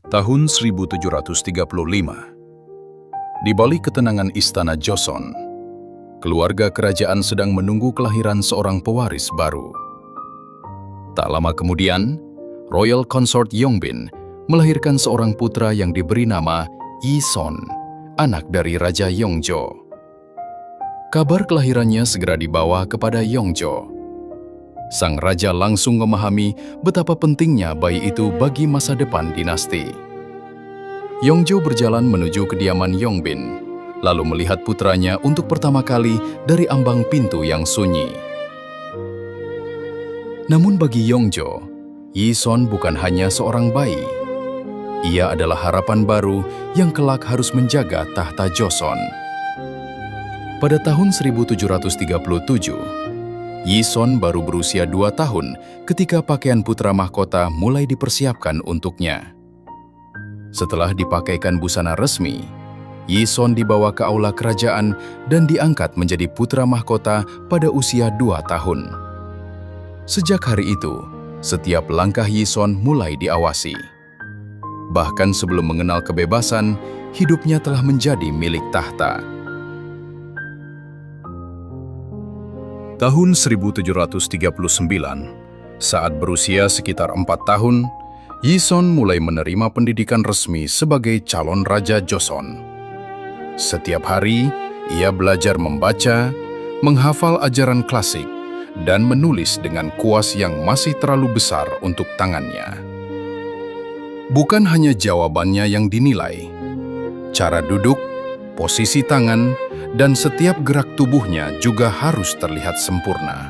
Tahun 1735. Di balik ketenangan istana Joseon, keluarga kerajaan sedang menunggu kelahiran seorang pewaris baru. Tak lama kemudian, Royal Consort Yongbin melahirkan seorang putra yang diberi nama Yi-son, anak dari Raja Yongjo. Kabar kelahirannya segera dibawa kepada Yongjo. Sang raja langsung memahami betapa pentingnya bayi itu bagi masa depan dinasti. Yongjo berjalan menuju kediaman Yongbin, lalu melihat putranya untuk pertama kali dari ambang pintu yang sunyi. Namun bagi Yongjo, Yi-son bukan hanya seorang bayi. Ia adalah harapan baru yang kelak harus menjaga tahta Joseon. Pada tahun 1737, Yi-son baru berusia 2 tahun ketika pakaian putra mahkota mulai dipersiapkan untuknya. Setelah dipakaikan busana resmi, Yi-son dibawa ke aula kerajaan dan diangkat menjadi putra mahkota pada usia 2 tahun. Sejak hari itu, setiap langkah Yi-son mulai diawasi. Bahkan sebelum mengenal kebebasan, hidupnya telah menjadi milik tahta. Tahun 1739, saat berusia sekitar 4 tahun, Yi-son mulai menerima pendidikan resmi sebagai calon Raja Joseon. Setiap hari, ia belajar membaca, menghafal ajaran klasik, dan menulis dengan kuas yang masih terlalu besar untuk tangannya. Bukan hanya jawabannya yang dinilai, cara duduk, posisi tangan, dan setiap gerak tubuhnya juga harus terlihat sempurna.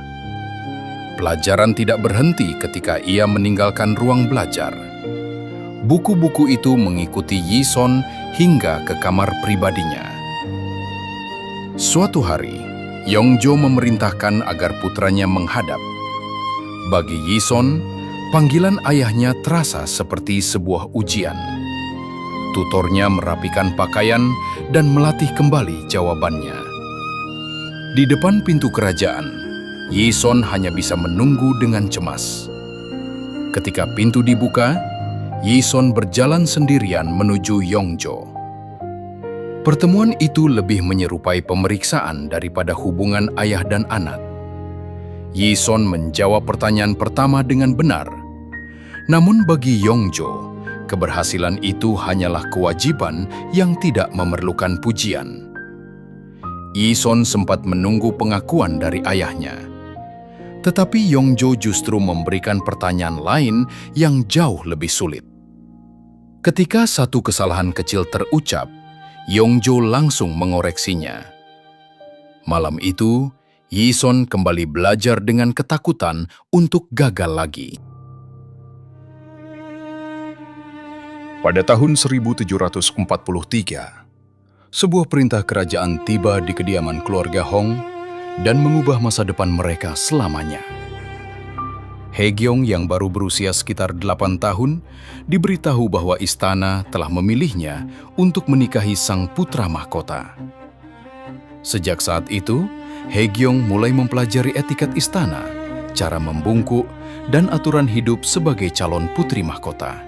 Pelajaran tidak berhenti ketika ia meninggalkan ruang belajar. Buku-buku itu mengikuti Yi-son hingga ke kamar pribadinya. Suatu hari, Yongjo memerintahkan agar putranya menghadap. Bagi Yi-son, panggilan ayahnya terasa seperti sebuah ujian. Tutornya merapikan pakaian dan melatih kembali jawabannya. Di depan pintu kerajaan, Yi-son hanya bisa menunggu dengan cemas. Ketika pintu dibuka, Yi-son berjalan sendirian menuju Yongjo. Pertemuan itu lebih menyerupai pemeriksaan daripada hubungan ayah dan anak. Yi-son menjawab pertanyaan pertama dengan benar. Namun bagi Yongjo, keberhasilan itu hanyalah kewajiban yang tidak memerlukan pujian. Yi-son sempat menunggu pengakuan dari ayahnya. Tetapi Yongjo justru memberikan pertanyaan lain yang jauh lebih sulit. Ketika satu kesalahan kecil terucap, Yongjo langsung mengoreksinya. Malam itu, Yi-son kembali belajar dengan ketakutan untuk gagal lagi. Pada tahun 1743, sebuah perintah kerajaan tiba di kediaman keluarga Hong dan mengubah masa depan mereka selamanya. Haegyeong yang baru berusia sekitar 8 tahun diberitahu bahwa istana telah memilihnya untuk menikahi sang putra mahkota. Sejak saat itu, Haegyeong mulai mempelajari etiket istana, cara membungkuk, dan aturan hidup sebagai calon putri mahkota.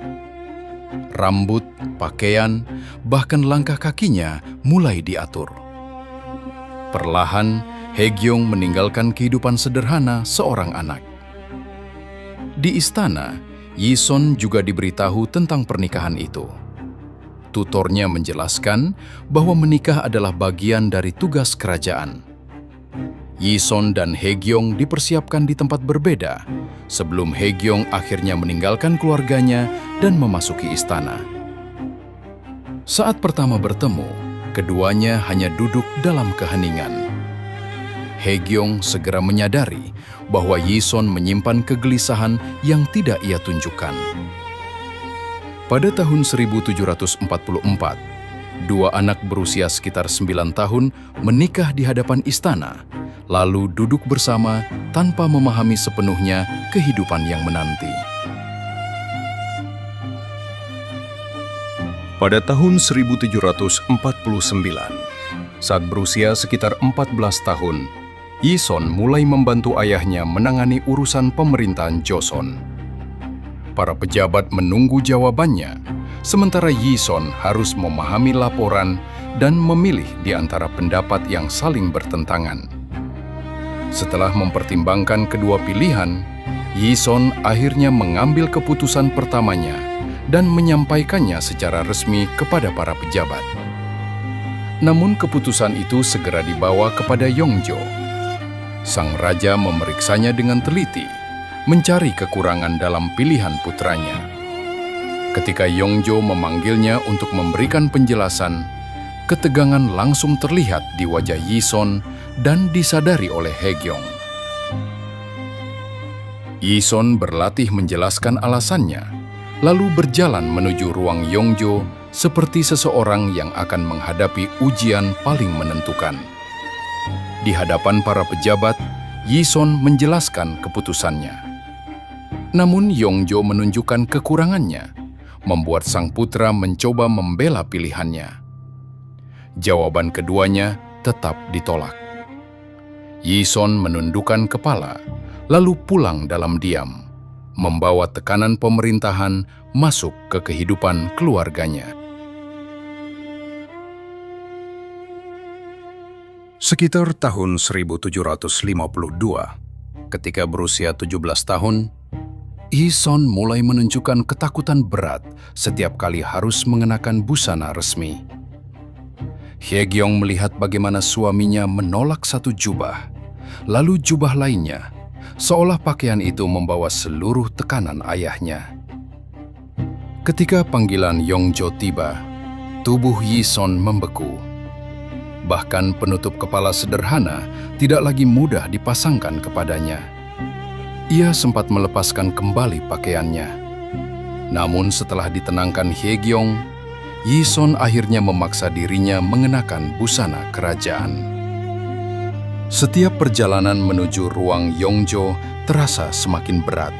Rambut, pakaian, bahkan langkah kakinya mulai diatur. Perlahan, Haegyeong meninggalkan kehidupan sederhana seorang anak. Di istana, Yi-son juga diberitahu tentang pernikahan itu. Tutornya menjelaskan bahwa menikah adalah bagian dari tugas kerajaan. Yi-son dan Haegyeong dipersiapkan di tempat berbeda sebelum Haegyeong akhirnya meninggalkan keluarganya dan memasuki istana. Saat pertama bertemu, keduanya hanya duduk dalam keheningan. Haegyeong segera menyadari bahwa Yi-son menyimpan kegelisahan yang tidak ia tunjukkan. Pada tahun 1744, dua anak berusia sekitar 9 tahun menikah di hadapan istana, lalu duduk bersama tanpa memahami sepenuhnya kehidupan yang menanti. Pada tahun 1749, saat berusia sekitar 14 tahun, Yi-son mulai membantu ayahnya menangani urusan pemerintahan Joseon. Para pejabat menunggu jawabannya, sementara Yi-son harus memahami laporan dan memilih di antara pendapat yang saling bertentangan. Setelah mempertimbangkan kedua pilihan, Yi-son akhirnya mengambil keputusan pertamanya dan menyampaikannya secara resmi kepada para pejabat. Namun keputusan itu segera dibawa kepada Yongjo. Sang raja memeriksanya dengan teliti, mencari kekurangan dalam pilihan putranya. Ketika Yongjo memanggilnya untuk memberikan penjelasan, ketegangan langsung terlihat di wajah Yi-son dan disadari oleh Haegyong. Yi-son berlatih menjelaskan alasannya, lalu berjalan menuju ruang Yongjo seperti seseorang yang akan menghadapi ujian paling menentukan. Di hadapan para pejabat, Yi-son menjelaskan keputusannya. Namun Yongjo menunjukkan kekurangannya, membuat sang putra mencoba membela pilihannya. Jawaban keduanya tetap ditolak. Yi-son menundukkan kepala, lalu pulang dalam diam, membawa tekanan pemerintahan masuk ke kehidupan keluarganya. Sekitar tahun 1752, ketika berusia 17 tahun, Yi-son mulai menunjukkan ketakutan berat setiap kali harus mengenakan busana resmi. Haegyong melihat bagaimana suaminya menolak satu jubah, lalu jubah lainnya, seolah pakaian itu membawa seluruh tekanan ayahnya. Ketika panggilan Yongjo tiba, tubuh Yi-son membeku. Bahkan penutup kepala sederhana tidak lagi mudah dipasangkan kepadanya. Ia sempat melepaskan kembali pakaiannya. Namun setelah ditenangkan Haegyong, Yi-son akhirnya memaksa dirinya mengenakan busana kerajaan. Setiap perjalanan menuju ruang Yongjo terasa semakin berat.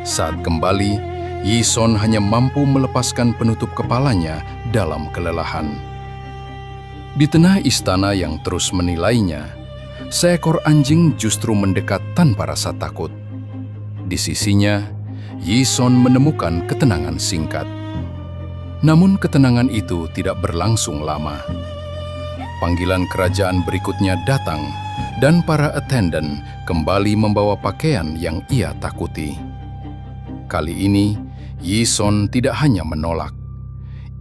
Saat kembali, Yi-son hanya mampu melepaskan penutup kepalanya dalam kelelahan. Di tengah istana yang terus menilainya, seekor anjing justru mendekat tanpa rasa takut. Di sisinya, Yi-son menemukan ketenangan singkat. Namun ketenangan itu tidak berlangsung lama. Panggilan kerajaan berikutnya datang, dan para attendant kembali membawa pakaian yang ia takuti. Kali ini, Yi-son tidak hanya menolak.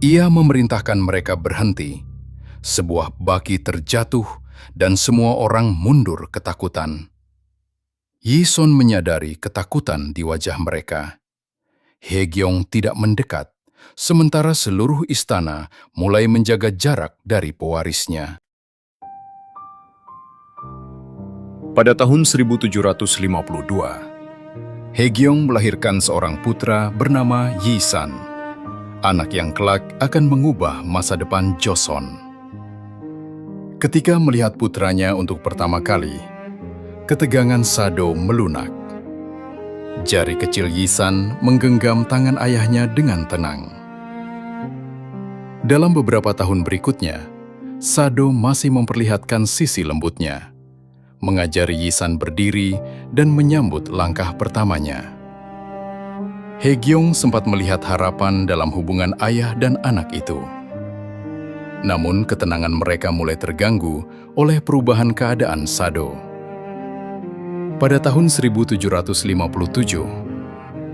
Ia memerintahkan mereka berhenti. Sebuah baki terjatuh dan semua orang mundur ketakutan. Yi-son menyadari ketakutan di wajah mereka. Haegyong tidak mendekat, sementara seluruh istana mulai menjaga jarak dari pewarisnya. Pada tahun 1752, Haegyong melahirkan seorang putra bernama Yi-san, anak yang kelak akan mengubah masa depan Joseon. Ketika melihat putranya untuk pertama kali, ketegangan Sado melunak. Jari kecil Yi-san menggenggam tangan ayahnya dengan tenang. Dalam beberapa tahun berikutnya, Sado masih memperlihatkan sisi lembutnya, mengajari Yi-san berdiri dan menyambut langkah pertamanya. Haegyong sempat melihat harapan dalam hubungan ayah dan anak itu. Namun ketenangan mereka mulai terganggu oleh perubahan keadaan Sado. Pada tahun 1757,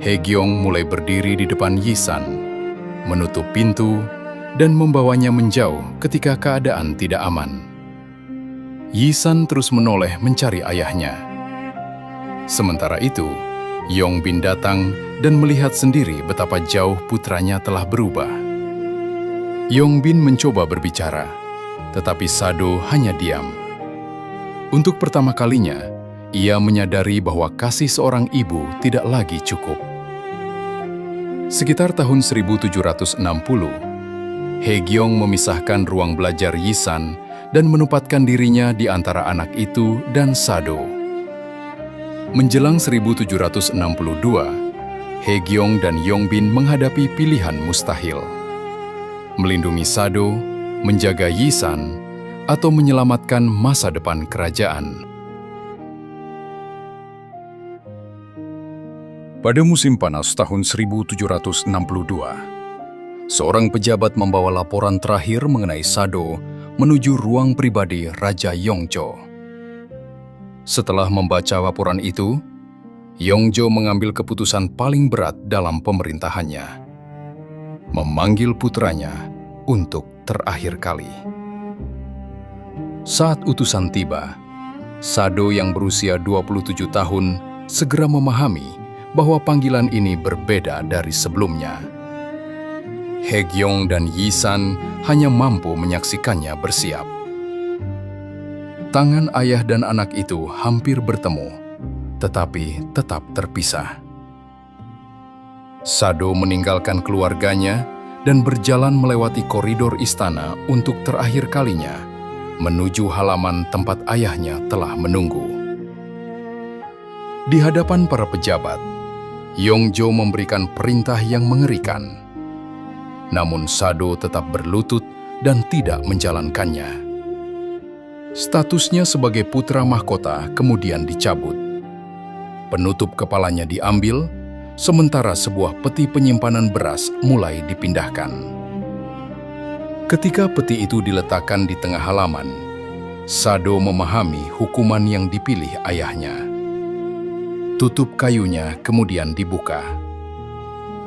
Haegyong mulai berdiri di depan Yi-san, menutup pintu, dan membawanya menjauh ketika keadaan tidak aman. Yi-san terus menoleh mencari ayahnya. Sementara itu, Yongbin datang dan melihat sendiri betapa jauh putranya telah berubah. Yongbin mencoba berbicara, tetapi Sado hanya diam. Untuk pertama kalinya, ia menyadari bahwa kasih seorang ibu tidak lagi cukup. Sekitar tahun 1760, Haegyong memisahkan ruang belajar Yi-san dan menempatkan dirinya di antara anak itu dan Sado. Menjelang 1762, Haegyong dan Yongbin menghadapi pilihan mustahil. Melindungi Sado, menjaga Yi-san, atau menyelamatkan masa depan kerajaan. Pada musim panas tahun 1762, Seorang pejabat membawa laporan terakhir mengenai Sado menuju ruang pribadi Raja Yongzhou. Setelah membaca laporan itu, Yongzhou mengambil keputusan paling berat dalam pemerintahannya, memanggil putranya untuk terakhir kali. Saat utusan tiba, Sado yang berusia 27 tahun segera memahami bahwa panggilan ini berbeda dari sebelumnya. He Gyong dan Yi San hanya mampu menyaksikannya bersiap. Tangan ayah dan anak itu hampir bertemu, tetapi tetap terpisah. Sado meninggalkan keluarganya dan berjalan melewati koridor istana untuk terakhir kalinya, menuju halaman tempat ayahnya telah menunggu. Di hadapan para pejabat, Yongzhou memberikan perintah yang mengerikan. Namun Sado tetap berlutut dan tidak menjalankannya. Statusnya sebagai putra mahkota kemudian dicabut. Penutup kepalanya diambil, sementara sebuah peti penyimpanan beras mulai dipindahkan. Ketika peti itu diletakkan di tengah halaman, Sado memahami hukuman yang dipilih ayahnya. Tutup kayunya kemudian dibuka.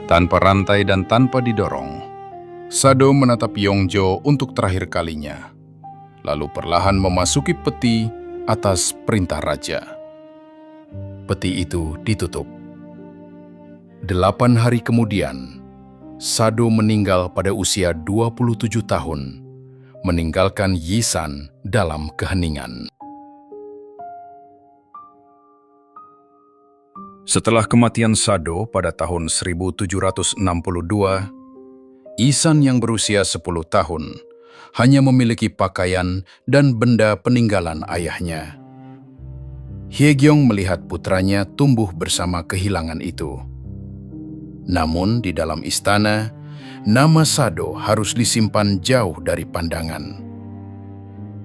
Tanpa rantai dan tanpa didorong, Sado menatap Yongzhou untuk terakhir kalinya, lalu perlahan memasuki peti atas perintah raja. Peti itu ditutup. 8 hari kemudian, Sado meninggal pada usia 27 tahun, meninggalkan Yi San dalam keheningan. Setelah kematian Sado pada tahun 1762, Yi San yang berusia 10 tahun hanya memiliki pakaian dan benda peninggalan ayahnya. He Gyong melihat putranya tumbuh bersama kehilangan itu. Namun di dalam istana, nama Sado harus disimpan jauh dari pandangan.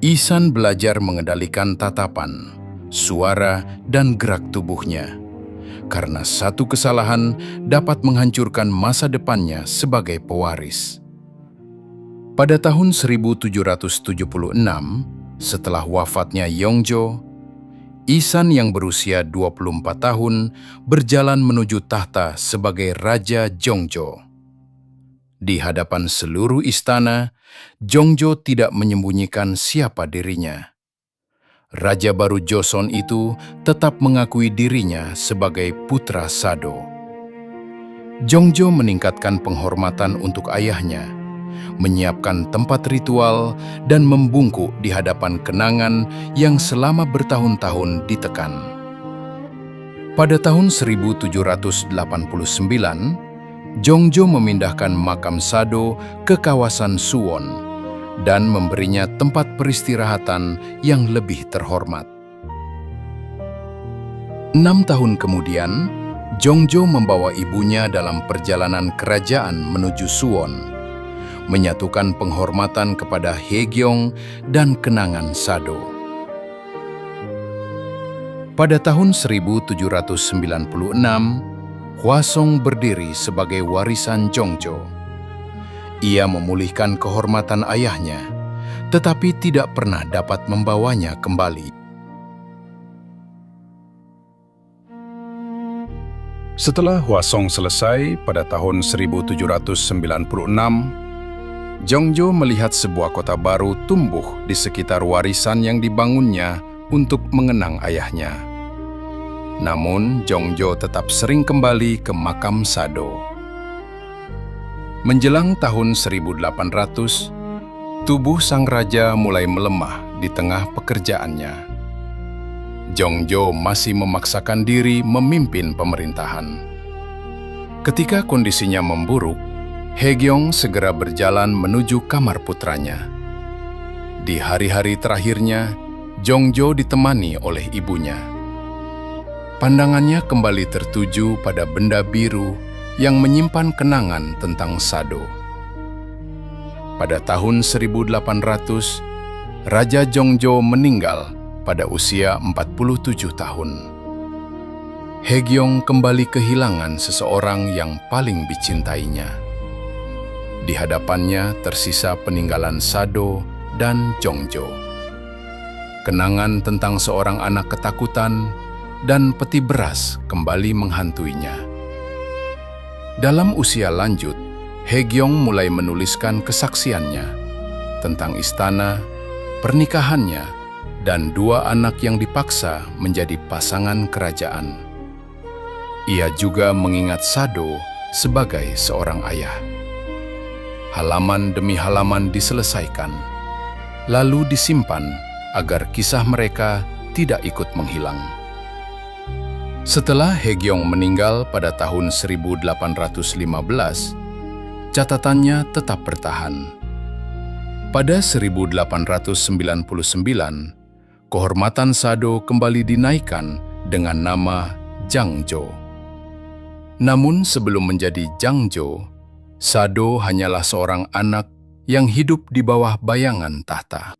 Yi San belajar mengendalikan tatapan, suara, dan gerak tubuhnya, karena satu kesalahan dapat menghancurkan masa depannya sebagai pewaris. Pada tahun 1776, setelah wafatnya Yongzhou, Yi San yang berusia 24 tahun berjalan menuju tahta sebagai Raja Zhongzhou. Di hadapan seluruh istana, Zhongzhou tidak menyembunyikan siapa dirinya. Raja baru Joseon itu tetap mengakui dirinya sebagai putra Sado. Zhongzhou meningkatkan penghormatan untuk ayahnya, menyiapkan tempat ritual, dan membungkuk di hadapan kenangan yang selama bertahun-tahun ditekan. Pada tahun 1789, Zhongzhou memindahkan makam Sado ke kawasan Suwon dan memberinya tempat peristirahatan yang lebih terhormat. 6 tahun kemudian, Zhongzhou membawa ibunya dalam perjalanan kerajaan menuju Suwon, menyatukan penghormatan kepada He Gyong dan kenangan Sado. Pada tahun 1796, Hwasong berdiri sebagai warisan Zhongzhou. Ia memulihkan kehormatan ayahnya, tetapi tidak pernah dapat membawanya kembali. Setelah Hwasong selesai pada tahun 1796, Zhongzhou melihat sebuah kota baru tumbuh di sekitar warisan yang dibangunnya untuk mengenang ayahnya. Namun, Zhongzhou tetap sering kembali ke makam Sado. Menjelang tahun 1800, tubuh sang raja mulai melemah di tengah pekerjaannya. Zhongzhou masih memaksakan diri memimpin pemerintahan. Ketika kondisinya memburuk, He Gyong segera berjalan menuju kamar putranya. Di hari-hari terakhirnya, Zhongzhou ditemani oleh ibunya. Pandangannya kembali tertuju pada benda biru yang menyimpan kenangan tentang Sado. Pada tahun 1800, Raja Zhongzhou meninggal pada usia 47 tahun. He Gyong kembali kehilangan seseorang yang paling dicintainya. Di hadapannya tersisa peninggalan Sado dan Jongjo. Kenangan tentang seorang anak ketakutan dan peti beras kembali menghantuinya. Dalam usia lanjut, Haegyeong mulai menuliskan kesaksiannya tentang istana, pernikahannya, dan dua anak yang dipaksa menjadi pasangan kerajaan. Ia juga mengingat Sado sebagai seorang ayah. Halaman demi halaman diselesaikan, lalu disimpan agar kisah mereka tidak ikut menghilang. Setelah Haegyeong meninggal pada tahun 1815, catatannya tetap bertahan. Pada 1899, kehormatan Sado kembali dinaikkan dengan nama Jangjo. Namun sebelum menjadi Jangjo, Sado hanyalah seorang anak yang hidup di bawah bayangan tahta.